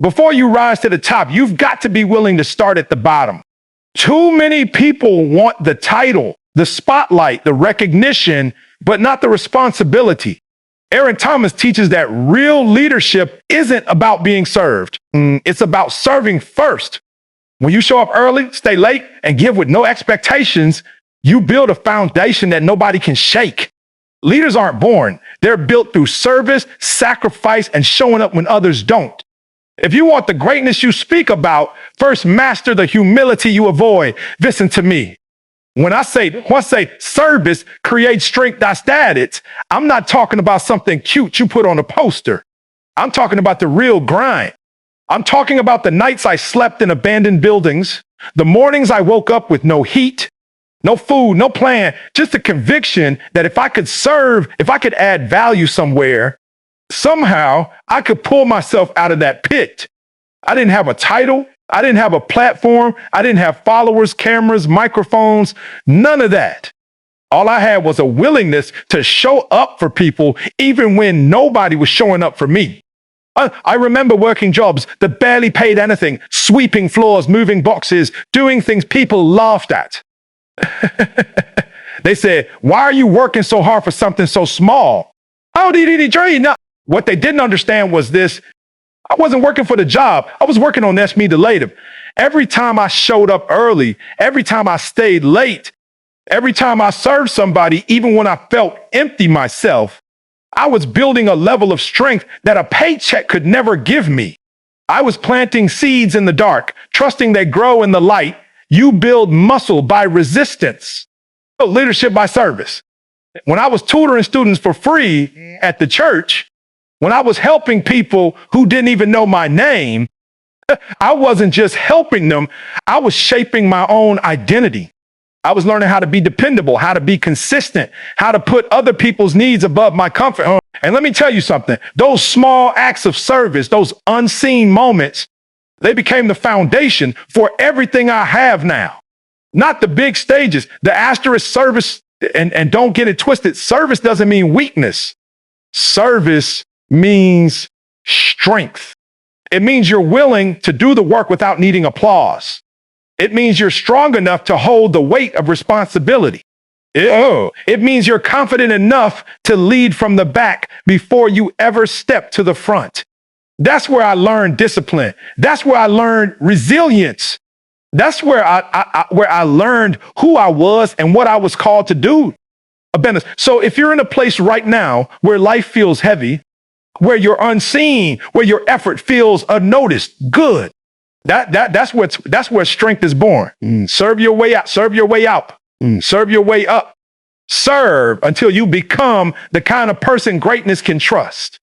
Before you rise to the top, you've got to be willing to start at the bottom. Too many people want the title, the spotlight, the recognition, but not the responsibility. Aaron Thomas teaches that real leadership isn't about being served. It's about serving first. When you show up early, stay late, and give with no expectations, you build a foundation that nobody can shake. Leaders aren't born. They're built through service, sacrifice, and showing up when others don't. If you want the greatness you speak about, first master the humility you avoid. Listen to me. When I say service creates strength that's added, I'm not talking about something cute you put on a poster. I'm talking about the real grind. I'm talking about the nights I slept in abandoned buildings, the mornings I woke up with no heat, no food, no plan, just a conviction that if I could serve, if I could add value somewhere, somehow I could pull myself out of that pit. I didn't have a title. I didn't have a platform. I didn't have followers, cameras, microphones, none of that. All I had was a willingness to show up for people even when nobody was showing up for me. I remember working jobs that barely paid anything, sweeping floors, moving boxes, doing things people laughed at. They said, "Why are you working so hard for something so small?" How did he dream? What they didn't understand was this. I wasn't working for the job. I was working on that's me to later. Every time I showed up early, every time I stayed late, every time I served somebody, even when I felt empty myself, I was building a level of strength that a paycheck could never give me. I was planting seeds in the dark, trusting they grow in the light. You build muscle by resistance, leadership by service. When I was tutoring students for free at the church, when I was helping people who didn't even know my name, I wasn't just helping them, I was shaping my own identity. I was learning how to be dependable, how to be consistent, how to put other people's needs above my comfort. And let me tell you something, those small acts of service, those unseen moments, they became the foundation for everything I have now. Not the big stages, the asterisk service, and don't get it twisted. Service doesn't mean weakness. Service means strength. It means you're willing to do the work without needing applause. It means you're strong enough to hold the weight of responsibility. It means you're confident enough to lead from the back before you ever step to the front. That's where I learned discipline. That's where I learned resilience. That's where I learned who I was and what I was called to do. So if you're in a place right now where life feels heavy, where you're unseen, where your effort feels unnoticed, good. That's where strength is born. Serve your way out. Serve your way out. Serve your way up. Serve until you become the kind of person greatness can trust.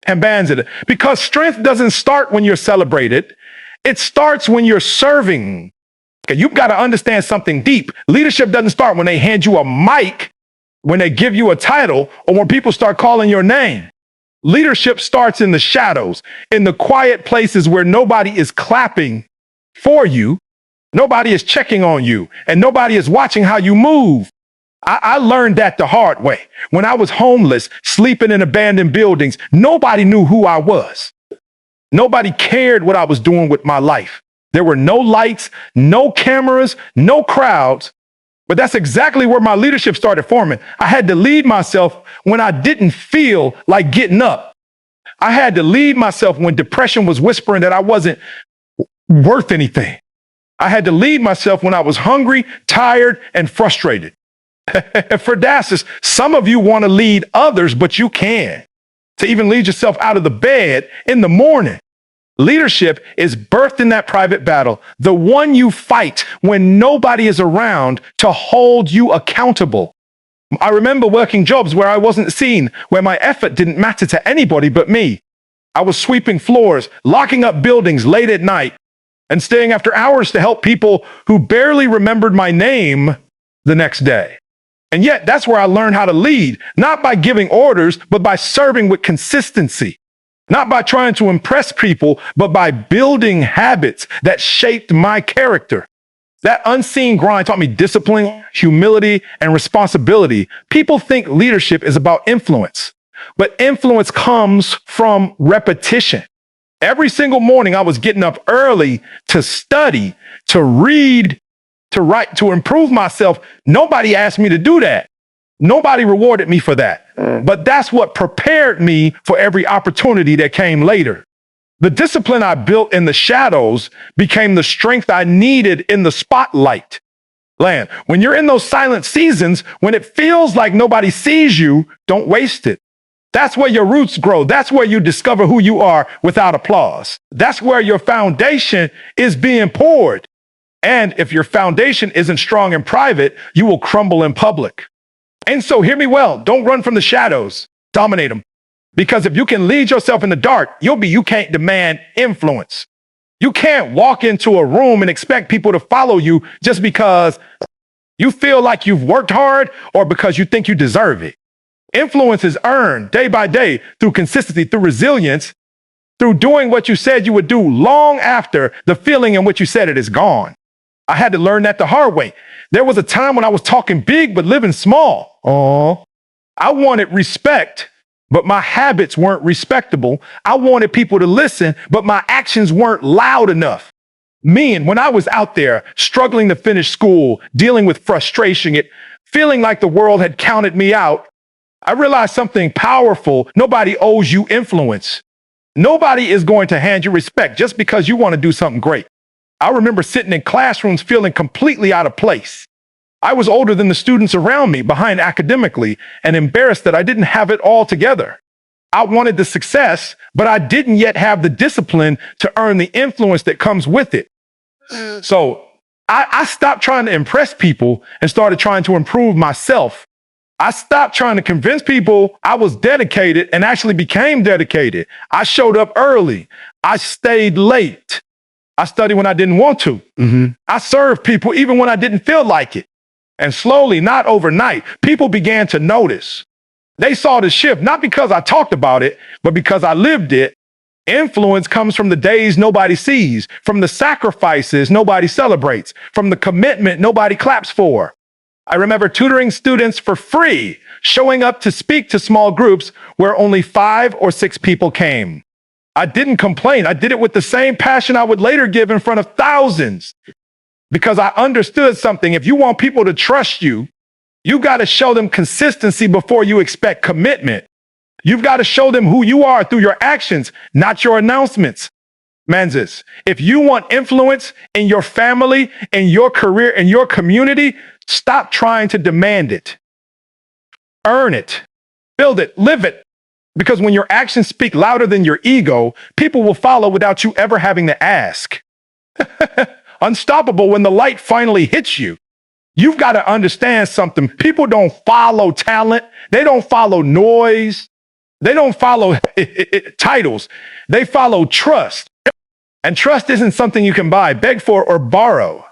And bands it. Because strength doesn't start when you're celebrated. It starts when you're serving. Okay, you've got to understand something deep. Leadership doesn't start when they hand you a mic, when they give you a title, or when people start calling your name. Leadership starts in the shadows, in the quiet places where nobody is clapping for you, nobody is checking on you, and nobody is watching how you move. I learned that the hard way. When I was homeless, sleeping in abandoned buildings, nobody knew who I was. Nobody cared what I was doing with my life. There were no lights, no cameras, no crowds. But that's exactly where my leadership started forming. I had to lead myself when I didn't feel like getting up. I had to lead myself when depression was whispering that I wasn't worth anything. I had to lead myself when I was hungry, tired, and frustrated. For Dassus, some of you want to lead others, but you can. To even lead yourself out of the bed in the morning. Leadership is birthed in that private battle, the one you fight when nobody is around to hold you accountable. I remember working jobs where I wasn't seen, where my effort didn't matter to anybody but me. I was sweeping floors, locking up buildings late at night, and staying after hours to help people who barely remembered my name the next day. And yet that's where I learned how to lead, not by giving orders, but by serving with consistency. Not by trying to impress people, but by building habits that shaped my character. That unseen grind taught me discipline, humility, and responsibility. People think leadership is about influence, but influence comes from repetition. Every single morning, I was getting up early to study, to read, to write, to improve myself. Nobody asked me to do that. Nobody rewarded me for that. But that's what prepared me for every opportunity that came later. The discipline I built in the shadows became the strength I needed in the spotlight. Land, when you're in those silent seasons, when it feels like nobody sees you, don't waste it. That's where your roots grow. That's where you discover who you are without applause. That's where your foundation is being poured. And if your foundation isn't strong in private, you will crumble in public. And so hear me well, don't run from the shadows, dominate them. Because if you can lead yourself in the dark, you can't demand influence. You can't walk into a room and expect people to follow you just because you feel like you've worked hard or because you think you deserve it. Influence is earned day by day through consistency, through resilience, through doing what you said you would do long after the feeling in which you said it is gone. I had to learn that the hard way. There was a time when I was talking big but living small. I wanted respect, but my habits weren't respectable. I wanted people to listen, but my actions weren't loud enough. When I was out there struggling to finish school, dealing with frustration, feeling like the world had counted me out, I realized something powerful. Nobody owes you influence. Nobody is going to hand you respect just because you want to do something great. I remember sitting in classrooms feeling completely out of place. I was older than the students around me, behind academically, and embarrassed that I didn't have it all together. I wanted the success, but I didn't yet have the discipline to earn the influence that comes with it. So I stopped trying to impress people and started trying to improve myself. I stopped trying to convince people I was dedicated and actually became dedicated. I showed up early. I stayed late. I studied when I didn't want to. I served people even when I didn't feel like it. And slowly, not overnight, people began to notice. They saw the shift, not because I talked about it, but because I lived it. Influence comes from the days nobody sees, from the sacrifices nobody celebrates, from the commitment nobody claps for. I remember tutoring students for free, showing up to speak to small groups where only 5 or 6 people came. I didn't complain. I did it with the same passion I would later give in front of thousands. Because I understood something. If you want people to trust you, you got to show them consistency before you expect commitment. You've got to show them who you are through your actions, not your announcements. Manzis, if you want influence in your family, in your career, in your community, stop trying to demand it. Earn it, build it, live it. Because when your actions speak louder than your ego, people will follow without you ever having to ask. Unstoppable when the light finally hits you. You've got to understand something. People don't follow talent. They don't follow noise. They don't follow titles. They follow trust. And trust isn't something you can buy, beg for, or borrow.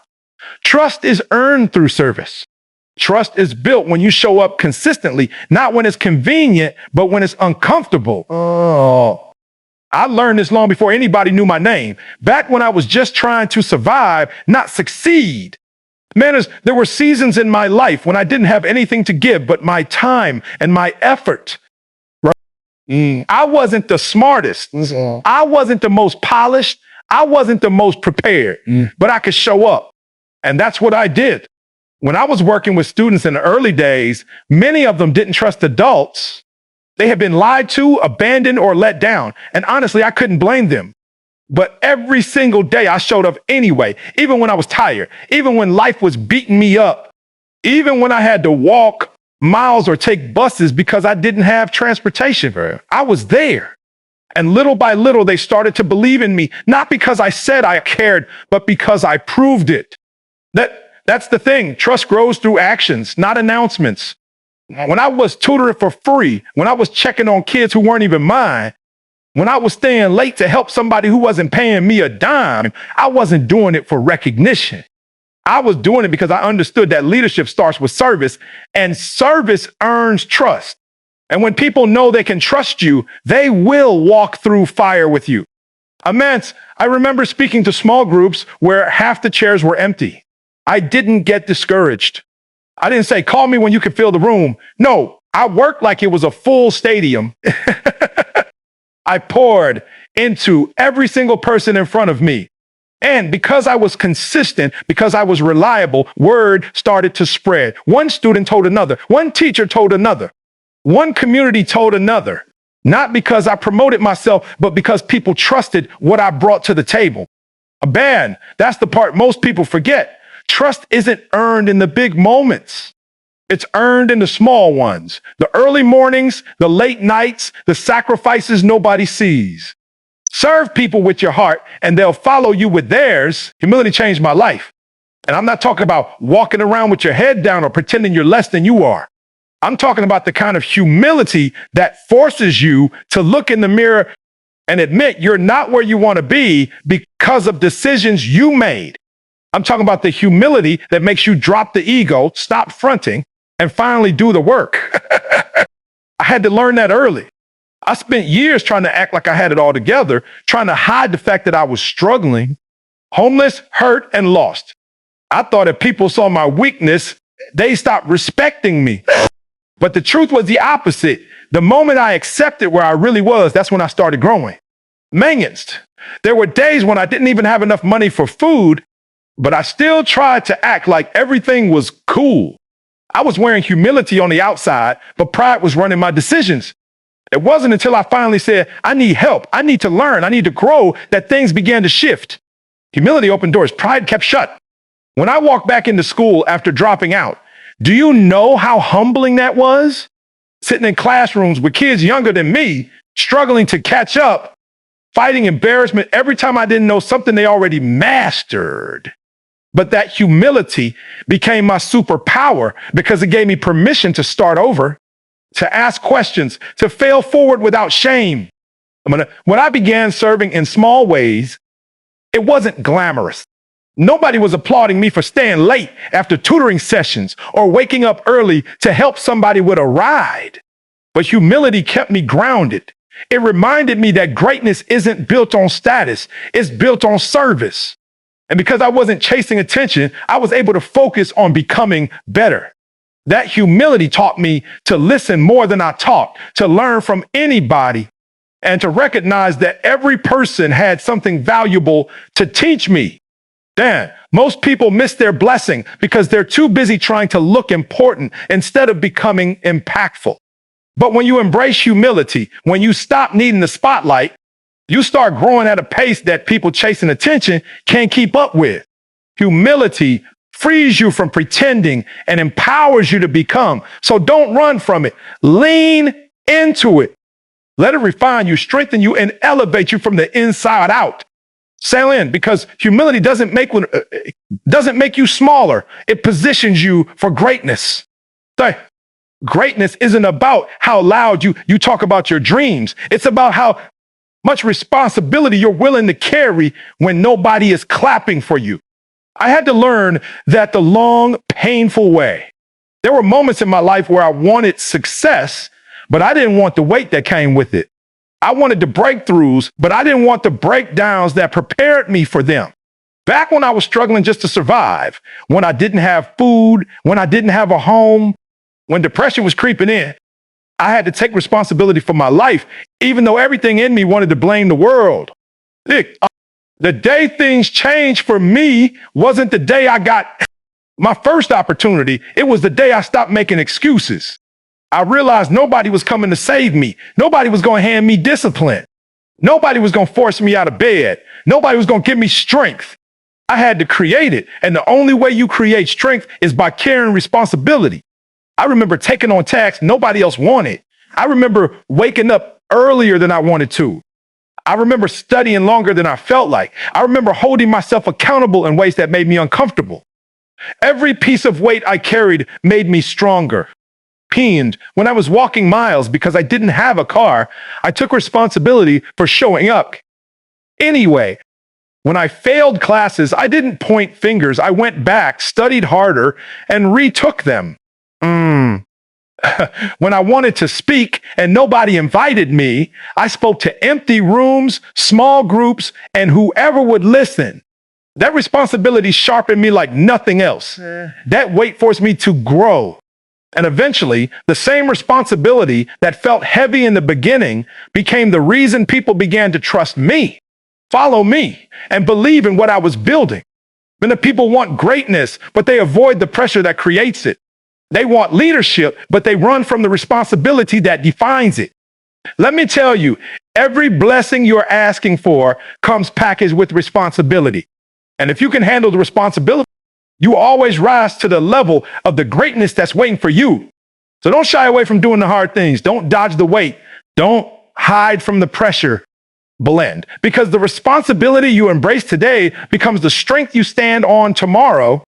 Trust is earned through service. Trust is built when you show up consistently, not when it's convenient, but when it's uncomfortable. I learned this long before anybody knew my name. Back when I was just trying to survive, not succeed. Man, there were seasons in my life when I didn't have anything to give but my time and my effort. I wasn't the smartest. I wasn't the most polished. I wasn't the most prepared, but I could show up. And that's what I did. When I was working with students in the early days, many of them didn't trust adults. They had been lied to, abandoned, or let down. And honestly, I couldn't blame them. But every single day I showed up anyway, even when I was tired, even when life was beating me up, even when I had to walk miles or take buses because I didn't have transportation. I was there. And little by little, they started to believe in me, not because I said I cared, but because I proved it. That's the thing. Trust grows through actions, not announcements. When I was tutoring for free, when I was checking on kids who weren't even mine, when I was staying late to help somebody who wasn't paying me a dime, I wasn't doing it for recognition. I was doing it because I understood that leadership starts with service, and service earns trust. And when people know they can trust you, they will walk through fire with you. Immense. I remember speaking to small groups where half the chairs were empty. I didn't get discouraged. I didn't say, call me when you can fill the room. No, I worked like it was a full stadium. I poured into every single person in front of me. And because I was consistent, because I was reliable, word started to spread. One student told another, one teacher told another, one community told another. Not because I promoted myself, but because people trusted what I brought to the table. That's the part most people forget. Trust isn't earned in the big moments. It's earned in the small ones, the early mornings, the late nights, the sacrifices nobody sees. Serve people with your heart and they'll follow you with theirs. Humility changed my life. And I'm not talking about walking around with your head down or pretending you're less than you are. I'm talking about the kind of humility that forces you to look in the mirror and admit you're not where you want to be because of decisions you made. I'm talking about the humility that makes you drop the ego, stop fronting, and finally do the work. I had to learn that early. I spent years trying to act like I had it all together, trying to hide the fact that I was struggling, homeless, hurt, and lost. I thought if people saw my weakness, they stopped respecting me. But the truth was the opposite. The moment I accepted where I really was, that's when I started growing. Mangest. There were days when I didn't even have enough money for food, but I still tried to act like everything was cool. I was wearing humility on the outside, but pride was running my decisions. It wasn't until I finally said, I need help, I need to learn, I need to grow, that things began to shift. Humility opened doors. Pride kept shut. When I walked back into school after dropping out, do you know how humbling that was? Sitting in classrooms with kids younger than me, struggling to catch up, fighting embarrassment every time I didn't know something they already mastered. But that humility became my superpower because it gave me permission to start over, to ask questions, to fail forward without shame. When I began serving in small ways, it wasn't glamorous. Nobody was applauding me for staying late after tutoring sessions or waking up early to help somebody with a ride. But humility kept me grounded. It reminded me that greatness isn't built on status, it's built on service. And because I wasn't chasing attention, I was able to focus on becoming better. That humility taught me to listen more than I talked, to learn from anybody, and to recognize that every person had something valuable to teach me. Dan, most people miss their blessing because they're too busy trying to look important instead of becoming impactful. But when you embrace humility, when you stop needing the spotlight, you start growing at a pace that people chasing attention can't keep up with. Humility frees you from pretending and empowers you to become. So don't run from it. Lean into it. Let it refine you, strengthen you, and elevate you from the inside out. Sail in, because humility doesn't make you smaller. It positions you for greatness. Greatness isn't about how loud you talk about your dreams. It's about how much responsibility you're willing to carry when nobody is clapping for you. I had to learn that the long, painful way. There were moments in my life where I wanted success, but I didn't want the weight that came with it. I wanted the breakthroughs, but I didn't want the breakdowns that prepared me for them. Back when I was struggling just to survive, when I didn't have food, when I didn't have a home, when depression was creeping in, I had to take responsibility for my life, even though everything in me wanted to blame the world. The day things changed for me wasn't the day I got my first opportunity. It was the day I stopped making excuses. I realized nobody was coming to save me. Nobody was going to hand me discipline. Nobody was going to force me out of bed. Nobody was going to give me strength. I had to create it. And the only way you create strength is by carrying responsibility. I remember taking on tasks nobody else wanted. I remember waking up earlier than I wanted to. I remember studying longer than I felt like. I remember holding myself accountable in ways that made me uncomfortable. Every piece of weight I carried made me stronger. When I was walking miles because I didn't have a car, I took responsibility for showing up. Anyway, when I failed classes, I didn't point fingers. I went back, studied harder, and retook them. When I wanted to speak and nobody invited me, I spoke to empty rooms, small groups, and whoever would listen. That responsibility sharpened me like nothing else. That weight forced me to grow. And eventually, the same responsibility that felt heavy in the beginning became the reason people began to trust me, follow me, and believe in what I was building. When the people want greatness, but they avoid the pressure that creates it. They want leadership, but they run from the responsibility that defines it. Let me tell you, every blessing you're asking for comes packaged with responsibility. And if you can handle the responsibility, you always rise to the level of the greatness that's waiting for you. So don't shy away from doing the hard things. Don't dodge the weight. Don't hide from the pressure. Blend. Because the responsibility you embrace today becomes the strength you stand on tomorrow.